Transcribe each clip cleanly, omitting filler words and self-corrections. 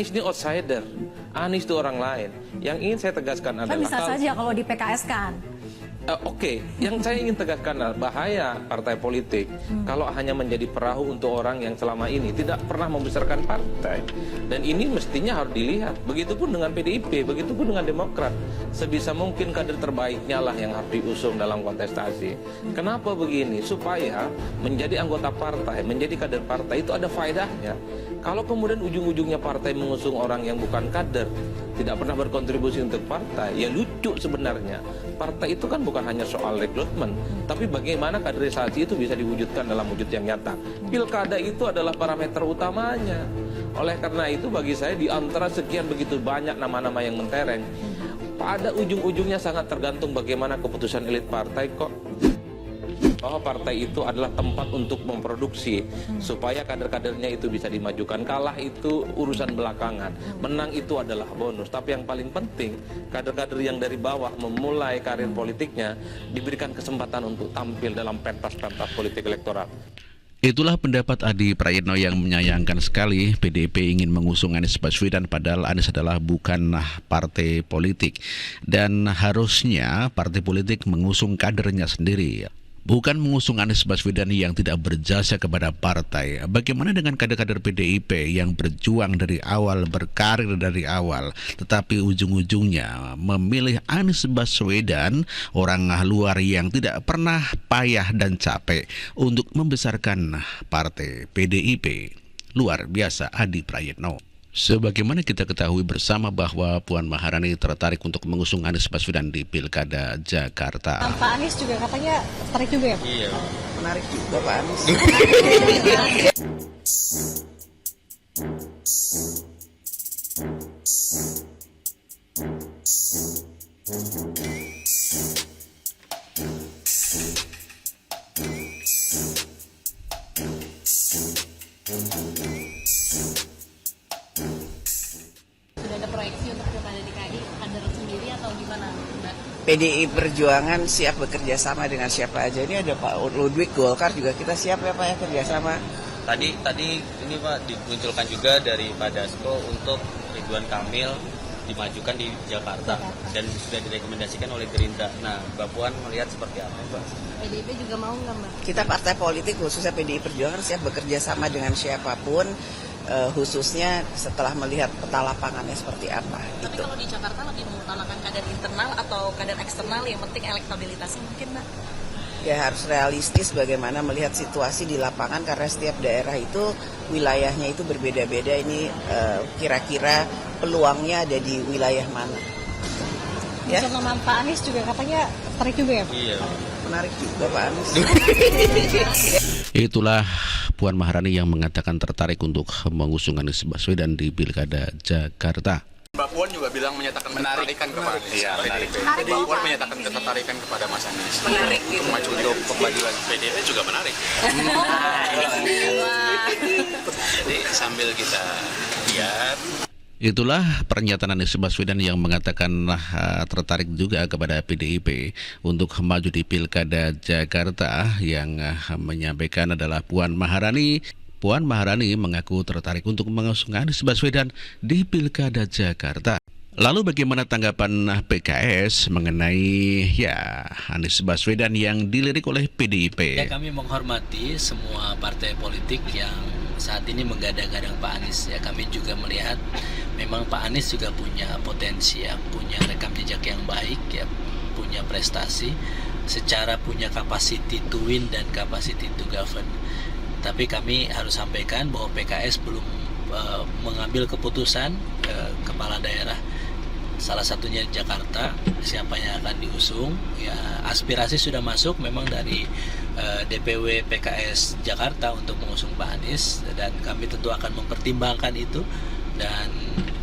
Anies ini outsider, Anies itu orang lain. Yang ingin saya tegaskan adalah bisa saja kalau di PKS kan. Oke, yang saya ingin tegaskan adalah bahaya partai politik kalau hanya menjadi perahu untuk orang yang selama ini tidak pernah membesarkan partai. Dan ini mestinya harus dilihat. Begitupun dengan PDIP, begitupun dengan Demokrat. Sebisa mungkin kader terbaiknya lah yang harus diusung dalam kontestasi. Kenapa begini? Supaya menjadi anggota partai, menjadi kader partai itu ada faedahnya. Kalau kemudian ujung-ujungnya partai mengusung orang yang bukan kader, tidak pernah berkontribusi untuk partai, ya lucu sebenarnya. Partai itu kan bukan hanya soal rekrutmen, tapi bagaimana kaderisasi itu bisa diwujudkan dalam wujud yang nyata. Pilkada itu adalah parameter utamanya. Oleh karena itu bagi saya di antara sekian begitu banyak nama-nama yang mentereng, pada ujung-ujungnya sangat tergantung bagaimana keputusan elit partai kok. Bahwa partai itu adalah tempat untuk memproduksi supaya kader-kadernya itu bisa dimajukan. Kalah itu urusan belakangan, menang itu adalah bonus. Tapi yang paling penting, kader-kader yang dari bawah memulai karir politiknya diberikan kesempatan untuk tampil dalam pentas-pentas politik elektoral. Itulah pendapat Adi Prayitno yang menyayangkan sekali PDIP ingin mengusung Anies Baswedan, padahal Anies adalah bukanlah partai politik dan harusnya partai politik mengusung kadernya sendiri, bukan mengusung Anies Baswedan yang tidak berjasa kepada partai. Bagaimana dengan kader-kader PDIP yang berjuang dari awal, berkarir dari awal, tetapi ujung-ujungnya memilih Anies Baswedan, orang luar yang tidak pernah payah dan capek untuk membesarkan partai PDIP. Luar biasa Adi Prayitno. Sebagaimana kita ketahui bersama bahwa Puan Maharani tertarik untuk mengusung Anies Baswedan di Pilkada Jakarta. Pak Anies juga katanya tertarik juga ya? Iya, menarik juga Pak Anies. Sudah ada proyeksi untuk Pilkada DKI, kader sendiri atau gimana, Mbak? PDI Perjuangan siap bekerja sama dengan siapa aja. Ini ada Pak Ludwig, Golkar juga kita siap ya Pak ya kerjasama. Tadi ini Pak dimunculkan juga dari Pak Dasko untuk Ridwan Kamil dimajukan di Jakarta dan sudah direkomendasikan oleh Gerindra. Nah, Mbak Puan melihat seperti apa, Mbak? PDIP juga mau nggak, Mbak? Kita partai politik khususnya PDI Perjuangan siap bekerja sama dengan siapapun, khususnya setelah melihat peta lapangannya seperti apa. Tapi Gitu. kalau di Jakarta lebih mengutamakan kader internal atau kader eksternal, yang penting elektabilitasnya mungkin, Mbak? Ya harus realistis bagaimana melihat situasi di lapangan karena setiap daerah itu wilayahnya itu berbeda-beda. Ini kira-kira peluangnya ada di wilayah mana. Ya? Untuk nama Pak Anies juga katanya tertarik juga ya, Pak? Iya. Menarik juga Pak Anies. Itulah Puan Maharani yang mengatakan tertarik untuk mengusung Anies Baswedan di Pilkada Jakarta. Mbak Puan juga bilang menyatakan ketertarikan kepada Mbak Puan menyatakan ketertarikan kepada Mas Anies. Menarik gitu. Maju untuk kemajuan PDIP juga menarik. Jadi sambil kita lihat Itulah pernyataan Anies Baswedan yang mengatakan tertarik juga kepada PDIP untuk maju di Pilkada Jakarta. Yang menyampaikan adalah Puan Maharani. Puan Maharani mengaku tertarik untuk mengusung Anies Baswedan di Pilkada Jakarta. Lalu bagaimana tanggapan PKS mengenai Anies Baswedan yang dilirik oleh PDIP? Ya, kami menghormati semua partai politik yang saat ini menggadang-gadang Pak Anies. Ya, kami juga melihat memang Pak Anies juga punya potensi, ya, punya rekam jejak yang baik, ya, punya prestasi, secara punya capacity to win dan capacity to govern. Tapi kami harus sampaikan bahwa PKS belum mengambil keputusan kepala daerah. Salah satunya Jakarta, siapa yang akan diusung. Ya, aspirasi sudah masuk memang dari DPW PKS Jakarta untuk mengusung Pak Anies, dan kami tentu akan mempertimbangkan itu. Dan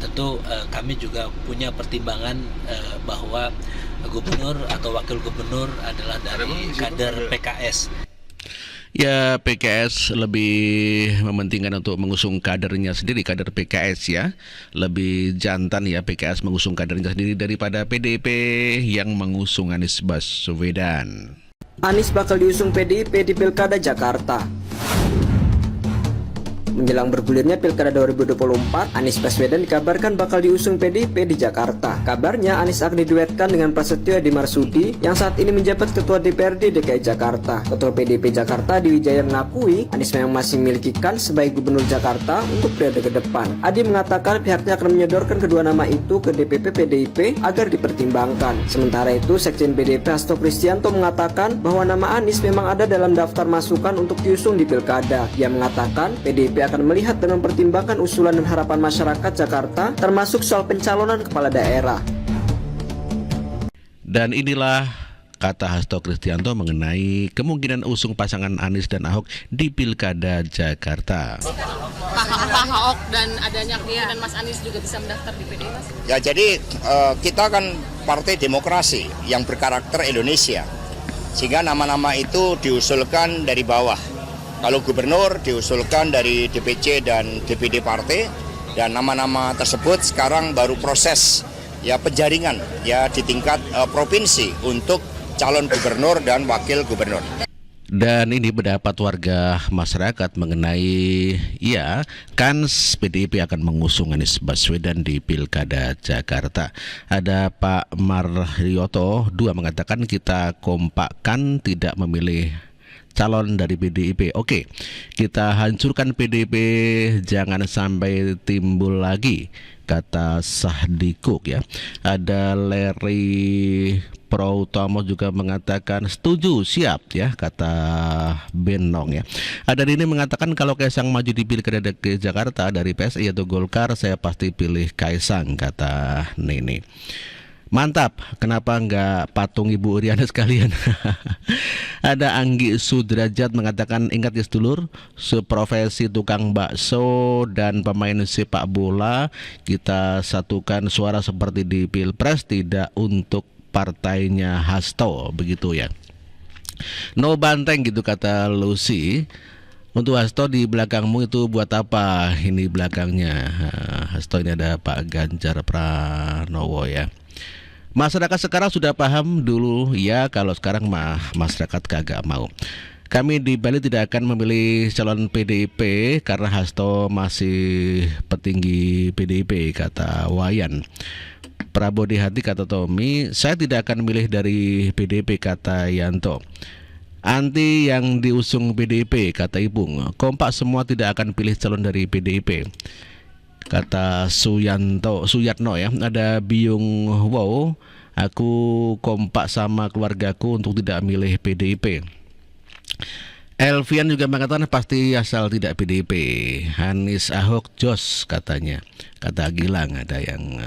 tentu kami juga punya pertimbangan bahwa gubernur atau wakil gubernur adalah dari kader PKS. Ya, PKS lebih mementingkan untuk mengusung kadernya sendiri, kader PKS ya. Lebih jantan ya PKS mengusung kadernya sendiri daripada PDIP yang mengusung Anies Baswedan. Anies bakal diusung PDIP di Pilkada Jakarta. Menjelang bergulirnya Pilkada 2024, Anies Baswedan dikabarkan bakal diusung PDIP di Jakarta. Kabarnya Anies akan diduetkan dengan Prasetyo Edi Marsudi yang saat ini menjabat Ketua DPRD DKI Jakarta. Ketua PDIP Jakarta Adi Wijaya mengakui Anies memang masih memiliki kans sebagai Gubernur Jakarta untuk periode ke depan. Adi mengatakan pihaknya akan menyodorkan kedua nama itu ke DPP PDIP agar dipertimbangkan. Sementara itu, Sekjen PDIP Hasto Kristianto mengatakan bahwa nama Anies memang ada dalam daftar masukan untuk diusung di Pilkada. Dia mengatakan PDIP akan melihat dan mempertimbangkan usulan dan harapan masyarakat Jakarta termasuk soal pencalonan kepala daerah. Dan inilah kata Hasto Kristianto mengenai kemungkinan usung pasangan Anies dan Ahok di Pilkada Jakarta. Pak Ahok dan adanya dan Mas Anies juga bisa mendaftar di PDIP. Ya, jadi kita kan partai demokrasi yang berkarakter Indonesia, sehingga nama-nama itu diusulkan dari bawah. Kalau gubernur diusulkan dari DPC dan DPD partai, dan nama-nama tersebut sekarang baru proses ya penjaringan ya di tingkat provinsi untuk calon gubernur dan wakil gubernur. Dan ini pendapat warga masyarakat mengenai ya kans PDIP akan mengusung Anies Baswedan di Pilkada Jakarta. Ada Pak Marioto 2 mengatakan kita kompakkan tidak memilih calon dari PDIP. Oke, kita hancurkan PDIP, jangan sampai timbul lagi, kata Sahdikuk ya. Ada Larry Proutomo juga mengatakan setuju, siap ya, kata Benong ya. Ada Dini mengatakan kalau Kaisang maju di Pilkada DKI Jakarta dari PSI atau Golkar, saya pasti pilih Kaisang, kata Nini. Mantap, kenapa nggak patung Ibu Iriana sekalian? Ada Anggi Sudrajat mengatakan ingat ya sedulur, seprofesi tukang bakso dan pemain sepak bola, kita satukan suara seperti di Pilpres, tidak untuk partainya Hasto, begitu ya. No banteng gitu kata Lucy. Untuk Hasto di belakangmu itu buat apa? Ini belakangnya Hasto ini ada Pak Ganjar Pranowo ya. Masyarakat sekarang sudah paham, dulu ya, kalau sekarang masyarakat kagak mau. Kami di Bali tidak akan memilih calon PDIP karena Hasto masih petinggi PDIP, kata Wayan. Prabowo di hati, kata Tommy. Saya tidak akan milih dari PDIP, kata Yanto. Anti yang diusung PDIP, kata Ipung. Kompak semua tidak akan pilih calon dari PDIP, kata Suyatno ya. Ada Biung, wow, aku kompak sama keluargaku untuk tidak milih PDIP. Elvian juga mengatakan pasti asal tidak PDIP. Anies Ahok jos katanya, kata Gilang. Ada yang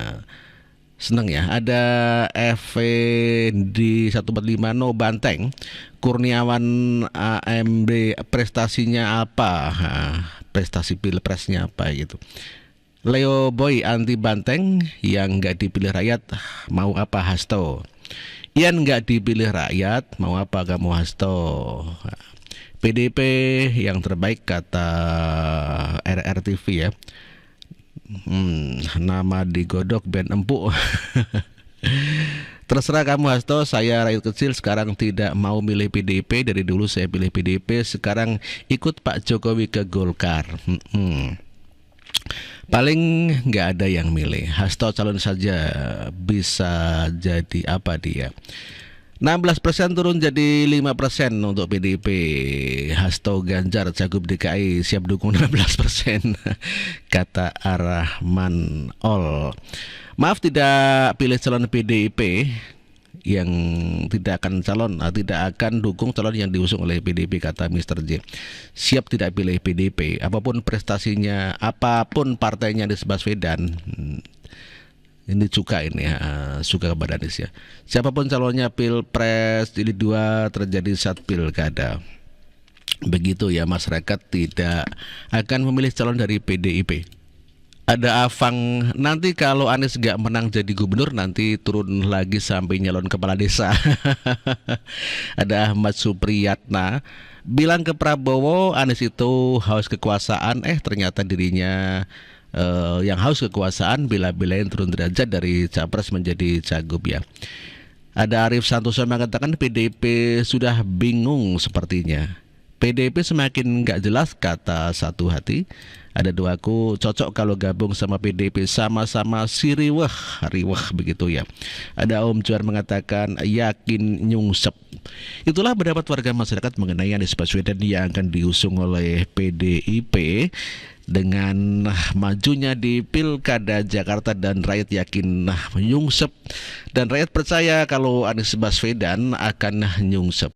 seneng ya. Ada FV di 145 no banteng. Kurniawan AMD prestasinya apa? Prestasi pilpresnya apa gitu. Leo Boy anti banteng, yang nggak dipilih rakyat mau apa Hasto. Ian nggak dipilih rakyat mau apa kamu Hasto. PDIP yang terbaik, kata RRTV ya. Nama digodok band empuk. Terserah kamu Hasto, saya rakyat kecil sekarang tidak mau milih PDIP. Dari dulu saya pilih PDIP, sekarang ikut Pak Jokowi ke Golkar. Paling nggak ada yang milih. Hasto calon saja, bisa jadi apa dia. 16% turun jadi 5% untuk PDIP. Hasto Ganjar Cagup DKI siap dukung 16%, kata Arahman Ol. Maaf tidak pilih calon PDIP, yang tidak akan dukung calon yang diusung oleh PDIP, kata Mr. J. Siap tidak pilih PDIP, apapun prestasinya, apapun partainya Anies Baswedan. Ini suka kepada Anies ya. Siapapun calonnya Pilpres jilid 2 terjadi saat Pilkada. Begitu ya, masyarakat tidak akan memilih calon dari PDIP. Ada Afang, nanti kalau Anies gak menang jadi gubernur nanti turun lagi sampai nyalon kepala desa. Ada Ahmad Supriyatna bilang ke Prabowo Anies itu haus kekuasaan, ternyata dirinya yang haus kekuasaan bela-belain turun derajat dari capres menjadi cagup ya. Ada Arif Santoso mengatakan PDIP sudah bingung sepertinya. PDIP semakin nggak jelas, kata Satu Hati. Ada Doaku, cocok kalau gabung sama PDIP, sama-sama si riweh begitu ya. Ada Om Juar mengatakan yakin nyungsep. Itulah pendapat warga masyarakat mengenai Anies Baswedan yang akan diusung oleh PDIP dengan majunya di Pilkada Jakarta, dan rakyat yakin nyungsep, dan rakyat percaya kalau Anies Baswedan akan nyungsep.